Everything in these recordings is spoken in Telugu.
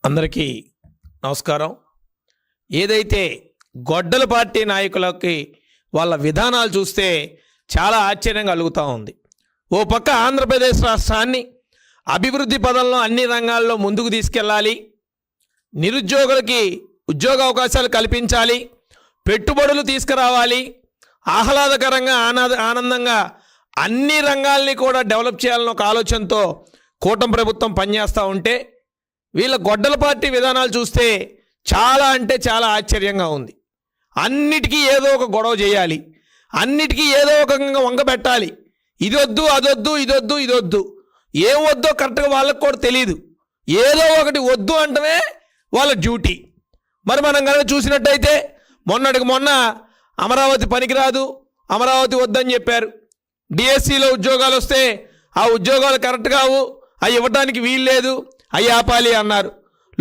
అందరికీ నమస్కారం. ఏదైతే గొడ్డల పార్టీ నాయకులకి వాళ్ళ విధానాలు చూస్తే చాలా ఆశ్చర్యం కలుగుతూ ఉంది. ఓ పక్క ఆంధ్రప్రదేశ్ రాష్ట్రాన్ని అభివృద్ధి పదంలో అన్ని రంగాల్లో ముందుకు తీసుకెళ్ళాలి, నిరుద్యోగులకి ఉద్యోగ అవకాశాలు కల్పించాలి, పెట్టుబడులు తీసుకురావాలి, ఆహ్లాదకరంగా ఆనందంగా అన్ని రంగాల్ని కూడా డెవలప్ చేయాలన్న ఒక ఆలోచనతో కూటమి ప్రభుత్వం పనిచేస్తూ ఉంటే వీళ్ళ గొడ్డల పార్టీ విధానాలు చూస్తే చాలా అంటే చాలా ఆశ్చర్యంగా ఉంది. అన్నిటికీ ఏదో ఒక గొడవ చేయాలి, అన్నిటికీ ఏదో ఒక వంగ పెట్టాలి. ఇదొద్దు అదొద్దు ఇదొద్దు ఇదొద్దు, ఏం వద్దో కరెక్ట్గా వాళ్ళకు కూడా తెలియదు. ఏదో ఒకటి వద్దు అంటమే వాళ్ళ డ్యూటీ. మరి మనం కనుక చూసినట్టయితే మొన్నటికి మొన్న అమరావతి పనికిరాదు, అమరావతి వద్దని చెప్పారు. డిఎస్సిలో ఉద్యోగాలు వస్తే ఆ ఉద్యోగాలు కరెక్ట్ కావు, అవి ఇవ్వడానికి వీలు లేదు, అవి ఆపాలి అన్నారు.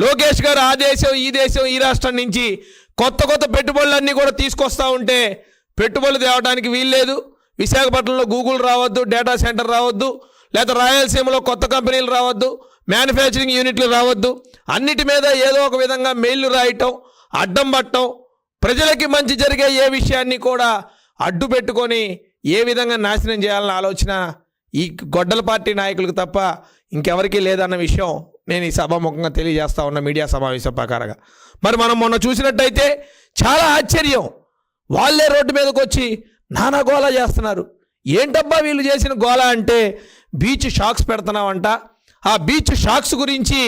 లోకేష్ గారు ఆ దేశం ఈ దేశం ఈ రాష్ట్రం నుంచి కొత్త కొత్త పెట్టుబడులన్నీ కూడా తీసుకొస్తూ ఉంటే పెట్టుబడులు తేవడానికి వీల్లేదు. విశాఖపట్నంలో గూగుల్ రావద్దు, డేటా సెంటర్ రావద్దు, లేదా రాయలసీమలో కొత్త కంపెనీలు రావద్దు, మ్యానుఫ్యాక్చరింగ్ యూనిట్లు రావద్దు, అన్నిటి మీద ఏదో ఒక విధంగా మెయిల్లు రాయటం, అడ్డం పట్టడం, ప్రజలకి మంచి జరిగే ఏ విషయాన్ని కూడా అడ్డు పెట్టుకొని ఏ విధంగా నాశనం చేయాలన్న ఆలోచన ఈ గొడ్డల పార్టీ నాయకులకు తప్ప ఇంకెవరికీ లేదన్న విషయం నేను ఈ సభాముఖంగా తెలియజేస్తా ఉన్న మీడియా సమావేశం ప్రకారంగా. మరి మనం మొన్న చూసినట్టయితే చాలా ఆశ్చర్యం, వాళ్ళే రోడ్డు మీదకి వచ్చి నానా గోలా చేస్తున్నారు. ఏంటబ్బా వీళ్ళు చేసిన గోలా అంటే బీచ్ షాక్స్ పెడుతున్నామంట. ఆ బీచ్ షాక్స్ గురించి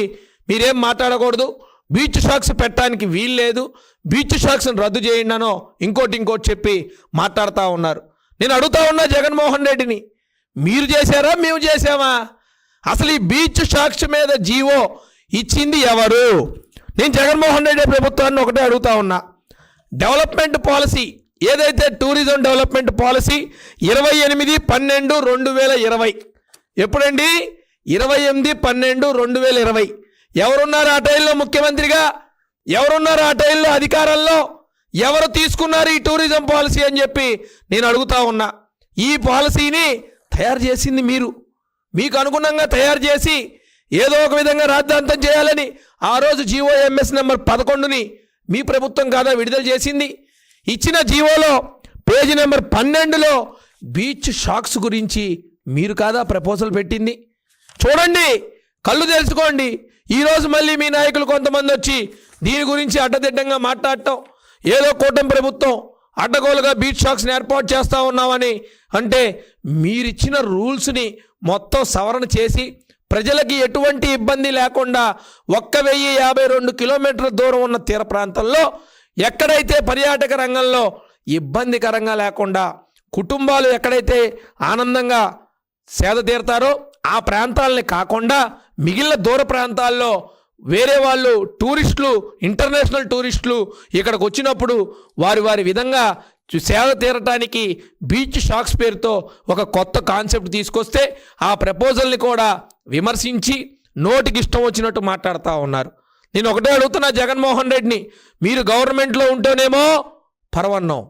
మీరేం మాట్లాడకూడదు, బీచ్ షాక్స్ పెట్టడానికి వీలు లేదు, బీచ్ షాక్స్ని రద్దు చేయండి అనో ఇంకోటి చెప్పి మాట్లాడుతూ ఉన్నారు. నేను అడుగుతా ఉన్నా జగన్మోహన్ రెడ్డిని, మీరు చేశారా మేము చేసామా? అసలు ఈ బీచ్ షాక్స్ మీద జీవో ఇచ్చింది ఎవరు? నేను జగన్మోహన్ రెడ్డి ప్రభుత్వాన్ని ఒకటే అడుగుతా ఉన్నా. డెవలప్మెంట్ పాలసీ ఏదైతే టూరిజం డెవలప్మెంట్ పాలసీ 28/12/2020 ఎప్పుడండి? 28/12/2020. ఎవరున్నారు ఆ టైంలో ముఖ్యమంత్రిగా? ఎవరున్నారు ఆ టైంలో అధికారంలో? ఎవరు తీసుకున్నారు ఈ టూరిజం పాలసీ అని చెప్పి నేను అడుగుతా ఉన్నా. ఈ పాలసీని తయారు చేసింది మీరు. మీకు అనుగుణంగా తయారు చేసి ఏదో ఒక విధంగా రాద్ధాంతం చేయాలని ఆ రోజు జీవోఎంఎస్ నెంబర్ 11ని మీ ప్రభుత్వం కాదా విడుదల చేసింది? ఇచ్చిన జీవోలో పేజీ నెంబర్ 12లో బీచ్ షాక్స్ గురించి మీరు కాదా ప్రపోజల్ పెట్టింది? చూడండి, కళ్ళు తెలుసుకోండి. ఈరోజు మళ్ళీ మీ నాయకులు కొంతమంది వచ్చి దీని గురించి అడ్డదిడ్డంగా మాట్లాడటం, ఏదో కూటమి ప్రభుత్వం అడ్డగోలుగా బీచ్ షాక్స్ని ఏర్పాటు చేస్తూ ఉన్నామని అంటే మీరిచ్చిన రూల్స్ని మొత్తం సవరణ చేసి ప్రజలకి ఎటువంటి ఇబ్బంది లేకుండా 1052 కిలోమీటర్ల దూరం ఉన్న తీర ప్రాంతంలో ఎక్కడైతే పర్యాటక రంగంలో ఇబ్బందికరంగా లేకుండా కుటుంబాలు ఎక్కడైతే ఆనందంగా సేద తీరుతారో ఆ ప్రాంతాలని కాకుండా మిగిలిన దూర ప్రాంతాల్లో వేరే వాళ్ళు టూరిస్టులు, ఇంటర్నేషనల్ టూరిస్టులు ఇక్కడికి వచ్చినప్పుడు వారి విధంగా సేద తీరటానికి బీచ్ షాక్స్ పేరుతో ఒక కొత్త కాన్సెప్ట్ తీసుకొస్తే ఆ ప్రపోజల్ని కూడా విమర్శించి నోటికి ఇష్టం వచ్చినట్టు మాట్లాడుతూ ఉన్నారు. నేను ఒకటే అడుగుతున్నా జగన్మోహన్ రెడ్డిని, మీరు గవర్నమెంట్లో ఉంటేనేమో పరవన్నం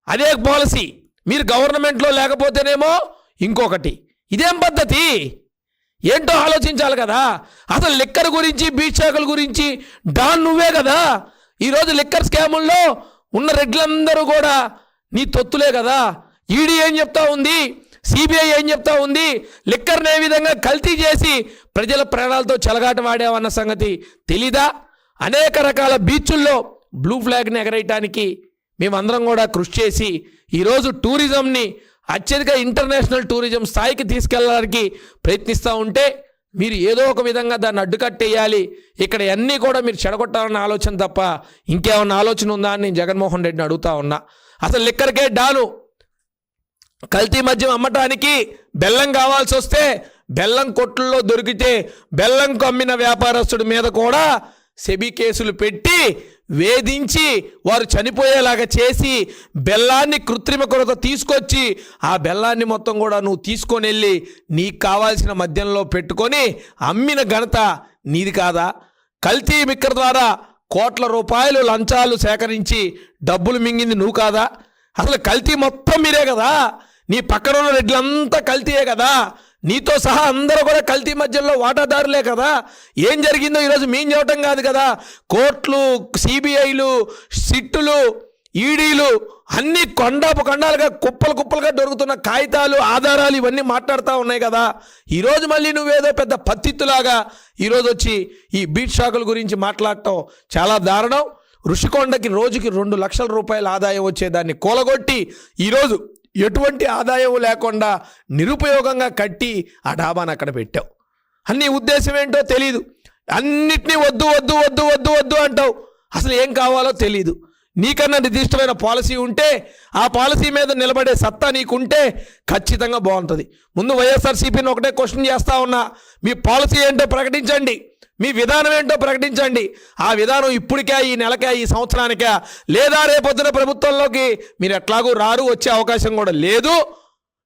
అదే పాలసీ, మీరు గవర్నమెంట్లో లేకపోతేనేమో ఇంకొకటి. ఇదేం పద్ధతి? ఏంటో ఆలోచించాలి కదా. అసలు లిక్కర్ గురించి బీచ్ షాకుల గురించి డాన్ నువ్వే కదా. ఈరోజు లిక్కర్ స్కాముల్లో ఉన్న రెడ్లందరూ కూడా నీ తొత్తులే కదా. ఈడీ ఏం చెప్తా ఉంది, సిబిఐ ఏం చెప్తా ఉంది? లిక్కర్ని ఏ విధంగా కల్తీ చేసి ప్రజల ప్రాణాలతో చెలగాట వాడావన్న సంగతి తెలీదా? అనేక రకాల బీచ్ల్లో బ్లూ ఫ్లాగ్ని ఎగరేయటానికి మేమందరం కూడా కృషి చేసి ఈరోజు టూరిజంని అత్యధిక ఇంటర్నేషనల్ టూరిజం స్థాయికి తీసుకెళ్ళడానికి ప్రయత్నిస్తూ ఉంటే మీరు ఏదో ఒక విధంగా దాన్ని అడ్డుకట్టేయాలి, ఇక్కడ అన్నీ కూడా మీరు చెడగొట్టాలన్న ఆలోచన తప్ప ఇంకేమన్నా ఆలోచన ఉందా అని నేను జగన్మోహన్ రెడ్డిని అడుగుతా ఉన్నా. అసలు లిక్కర్కే డాను, కల్తీ మద్యం అమ్మటానికి బెల్లం కావాల్సి వస్తే బెల్లం కొట్లలో దొరికితే బెల్లం కమ్మిన వ్యాపారస్తుడి మీద కూడా సెబీ కేసులు పెట్టి వేధించి వారు చనిపోయేలాగా చేసి బెల్లాన్ని కృత్రిమ కొరత తీసుకొచ్చి ఆ బెల్లాన్ని మొత్తం కూడా నువ్వు తీసుకొని వెళ్ళి నీకు కావాల్సిన మద్యంలో పెట్టుకొని అమ్మిన ఘనత నీది కాదా? కల్తీ మిక్కర్ ద్వారా కోట్ల రూపాయలు లంచాలు సేకరించి డబ్బులు మింగింది నువ్వు కాదా? అసలు కల్తీ మొత్తం మీరే కదా. నీ పక్కన ఉన్న రెడ్లంతా కల్తీయే కదా. నీతో సహా అందరూ కూడా కల్తీ మధ్యలో వాటాదారులే కదా. ఏం జరిగిందో ఈరోజు మేము చెప్పటం కాదు కదా. కోర్టులు, సిబిఐలు, సిట్టులు, ఈడీలు అన్నీ కొండాలుగా కుప్పలుగా దొరుకుతున్న కాగితాలు, ఆధారాలు ఇవన్నీ మాట్లాడుతూ ఉన్నాయి కదా. ఈరోజు మళ్ళీ నువ్వేదో పెద్ద పత్తిత్తులాగా ఈరోజు వచ్చి ఈ బీట్ షాకుల గురించి మాట్లాడటం చాలా దారుణం. ఋషికొండకి రోజుకి 2 లక్షల రూపాయల ఆదాయం వచ్చేదాన్ని కూలగొట్టి ఈరోజు ఎటువంటి ఆదాయం లేకుండా నిరుపయోగంగా కట్టి ఆ డాబాను అక్కడ పెట్టావు. అన్ని ఉద్దేశం ఏంటో తెలీదు. అన్నిటినీ వద్దు అంటావు. అసలు ఏం కావాలో తెలీదు. నీకన్నా నిర్దిష్టమైన పాలసీ ఉంటే, ఆ పాలసీ మీద నిలబడే సత్తా నీకుంటే ఖచ్చితంగా బాగుంటుంది. ముందు వైఎస్ఆర్సీపీని ఒకటే క్వశ్చన్ చేస్తా ఉన్నా, మీ పాలసీ ఏంటో ప్రకటించండి, మీ విధానం ఏంటో ప్రకటించండి. ఆ విధానం ఇప్పటికే, ఈ నెలకే, ఈ సంవత్సరానికే, లేదా రేపొద్దున ప్రభుత్వంలోకి మీరు ఎట్లాగూ రారు, వచ్చే అవకాశం కూడా లేదు.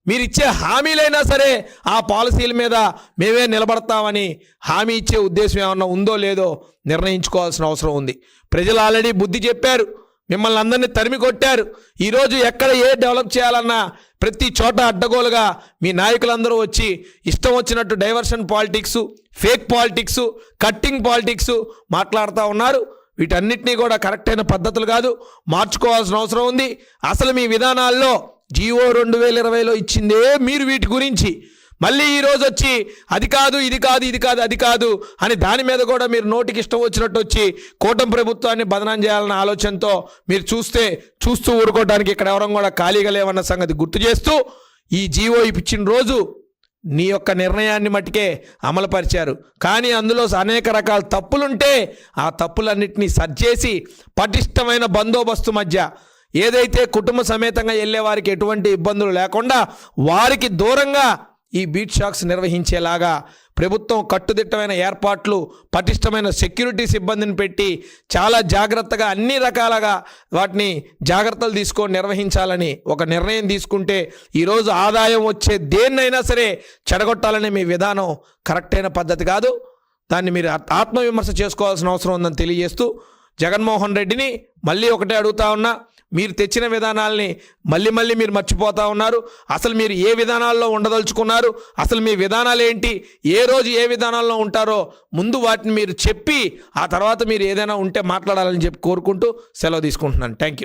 మీరు ఇచ్చే హామీలైనా సరే ఆ పాలసీల మీద మేమే నిలబడతామని హామీ ఇచ్చే ఉద్దేశం ఏమన్నా ఉందో లేదో నిర్ణయించుకోవాల్సిన అవసరం ఉంది. ప్రజలు ఆల్రెడీ బుద్ధి చెప్పారు, మిమ్మల్ని అందరినీ తరిమి కొట్టారు. ఈరోజు ఎక్కడ ఏ డెవలప్ చేయాలన్నా ప్రతి చోట అడ్డగోలుగా మీ నాయకులందరూ వచ్చి ఇష్టం వచ్చినట్టు diversion politics, fake politics, cutting politics మాట్లాడుతూ ఉన్నారు. వీటన్నిటినీ కూడా కరెక్ట్ అయిన పద్ధతులు కాదు, మార్చుకోవాల్సిన అవసరం ఉంది. అసలు మీ విధానాల్లో జీవో 2020లో ఇచ్చిందే మీరు వీటి గురించి. మళ్ళీ ఈరోజు వచ్చి అది కాదు, ఇది కాదు, ఇది కాదు, అది కాదు అని దాని మీద కూడా మీరు నోటికి ఇష్టం వచ్చినట్టు వచ్చి కూటమి ప్రభుత్వాన్ని బదనాం చేయాలన్న ఆలోచనతో మీరు చూస్తూ ఊరుకోవడానికి ఇక్కడ ఎవరం కూడా ఖాళీగా లేవన్న సంగతి గుర్తు చేస్తూ, ఈ జీవో ఇచ్చిన రోజు నీ యొక్క నిర్ణయాన్ని మట్టుకే అమలుపరిచారు. కానీ అందులో అనేక రకాల తప్పులుంటే ఆ తప్పులన్నింటినీ సరిచేసి పటిష్టమైన బందోబస్తు మధ్య ఏదైతే కుటుంబ సమేతంగా వెళ్ళే వారికి ఎటువంటి ఇబ్బందులు లేకుండా వారికి దూరంగా ఈ బీట్ షాక్స్ నిర్వహించేలాగా ప్రభుత్వం కట్టుదిట్టమైన ఏర్పాట్లు, పటిష్టమైన సెక్యూరిటీ సిబ్బందిని పెట్టి చాలా జాగ్రత్తగా అన్ని రకాలుగా వాటిని జాగ్రత్తలు తీసుకొని నిర్వహించాలని ఒక నిర్ణయం తీసుకుంటే ఈరోజు ఆదాయం వచ్చే దేన్నైనా సరే చెడగొట్టాలనే మీ విధానం కరెక్ట్ అయిన పద్ధతి కాదు. దాన్ని మీరు ఆత్మవిమర్శ చేసుకోవాల్సిన అవసరం ఉందని తెలియజేస్తూ, జగన్మోహన్ రెడ్డిని మళ్ళీ ఒకటే అడుగుతా ఉన్నా, మీరు తెచ్చిన విధానాల్ని మళ్ళీ మీరు మర్చిపోతూ ఉన్నారు. అసలు మీరు ఏ విధానాల్లో ఉండదలుచుకున్నారు, అసలు మీ విధానాలు ఏంటి, ఏ రోజు ఏ విధానాల్లో ఉంటారో ముందు వాటిని మీరు చెప్పి ఆ తర్వాత మీరు ఏదైనా ఉంటే మాట్లాడాలని చెప్పి కోరుకుంటూ సెలవు తీసుకుంటున్నాను. Thank you.